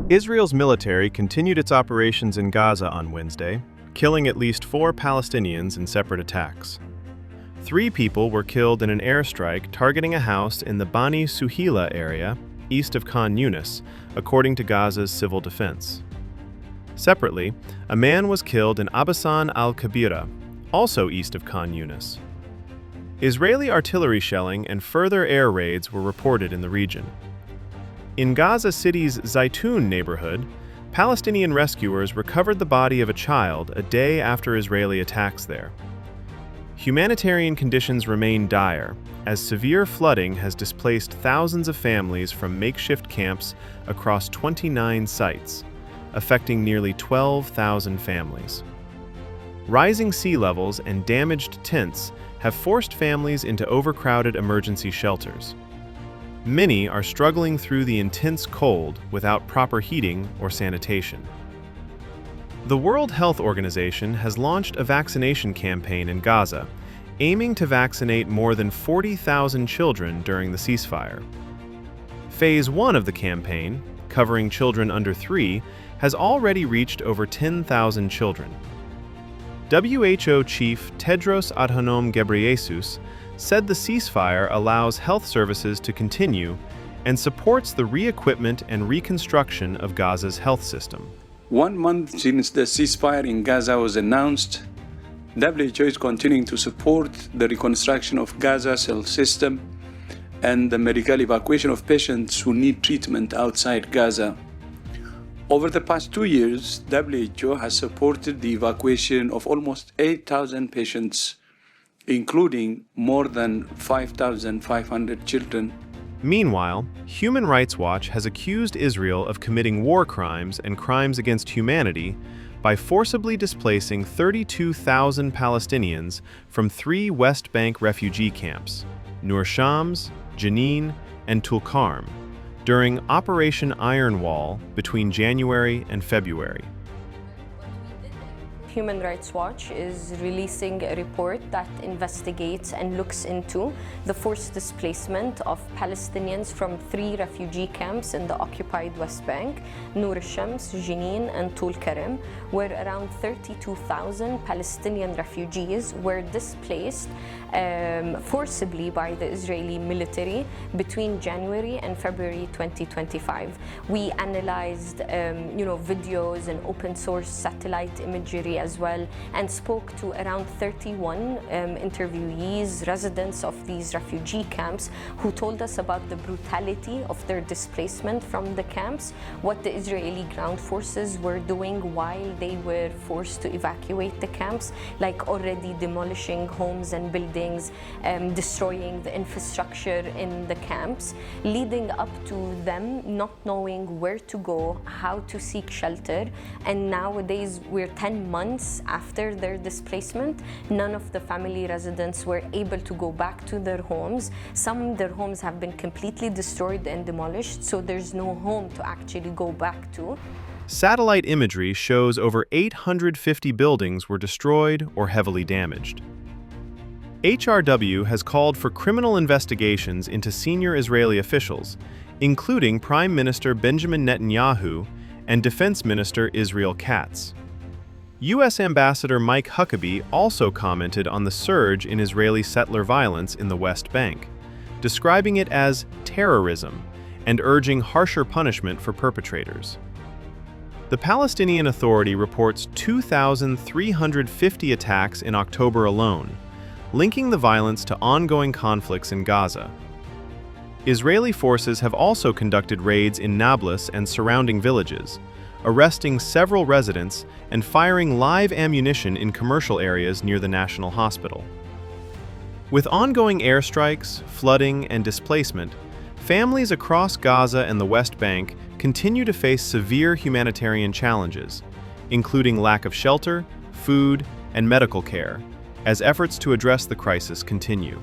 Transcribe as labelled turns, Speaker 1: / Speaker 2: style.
Speaker 1: Israel's military continued its operations in Gaza on Wednesday, killing at least 4 Palestinians in separate attacks. 3 people were killed in an airstrike targeting a house in the Bani Suheila area, east of Khan Younis, according to Gaza's civil defense. Separately, a man was killed in Abasan al-Kabira, also east of Khan Younis. Israeli artillery shelling and further air raids were reported in the region. In Gaza City's Zaytun neighborhood, Palestinian rescuers recovered the body of a child a day after Israeli attacks there. Humanitarian conditions remain dire, as severe flooding has displaced thousands of families from makeshift camps across 29 sites, affecting nearly 12,000 families. Rising sea levels and damaged tents have forced families into overcrowded emergency shelters. Many are struggling through the intense cold without proper heating or sanitation. The World Health Organization has launched a vaccination campaign in Gaza, aiming to vaccinate more than 40,000 children during the ceasefire. Phase 1 of the campaign, covering children under 3, has already reached over 10,000 children. WHO Chief Tedros Adhanom Ghebreyesus said the ceasefire allows health services to continue and supports the re-equipment and reconstruction of Gaza's health system.
Speaker 2: 1 month since the ceasefire in Gaza was announced, WHO is continuing to support the reconstruction of Gaza's health system and the medical evacuation of patients who need treatment outside Gaza. Over the past 2 years, WHO has supported the evacuation of almost 8,000 patients, including more than 5,500 children.
Speaker 1: Meanwhile, Human Rights Watch has accused Israel of committing war crimes and crimes against humanity by forcibly displacing 32,000 Palestinians from 3 West Bank refugee camps, Nur Shams, Jenin, and Tulkarm, during Operation Iron Wall between January and February.
Speaker 3: Human Rights Watch is releasing a report that investigates and looks into the forced displacement of Palestinians from 3 refugee camps in the occupied West Bank, Nur Shams, Jenin, and Tulkarm, where around 32,000 Palestinian refugees were displaced forcibly by the Israeli military between January and February 2025. We analyzed videos and open source satellite imagery as well, and spoke to around 31 interviewees, residents of these refugee camps, who told us about the brutality of their displacement from the camps, what the Israeli ground forces were doing while they were forced to evacuate the camps, like already demolishing homes and buildings, destroying the infrastructure in the camps, leading up to them not knowing where to go, how to seek shelter. And nowadays, we're 10 months after their displacement. None of the family residents were able to go back to their homes. Some of their homes have been completely destroyed and demolished, so there's no home to actually go back to.
Speaker 1: Satellite imagery shows over 850 buildings were destroyed or heavily damaged. HRW has called for criminal investigations into senior Israeli officials, including Prime Minister Benjamin Netanyahu and Defense Minister Israel Katz. U.S. Ambassador Mike Huckabee also commented on the surge in Israeli settler violence in the West Bank, describing it as terrorism and urging harsher punishment for perpetrators. The Palestinian Authority reports 2,350 attacks in October alone, linking the violence to ongoing conflicts in Gaza. Israeli forces have also conducted raids in Nablus and surrounding villages, arresting several residents and firing live ammunition in commercial areas near the National Hospital. With ongoing airstrikes, flooding, and displacement, families across Gaza and the West Bank continue to face severe humanitarian challenges, including lack of shelter, food, and medical care, as efforts to address the crisis continue.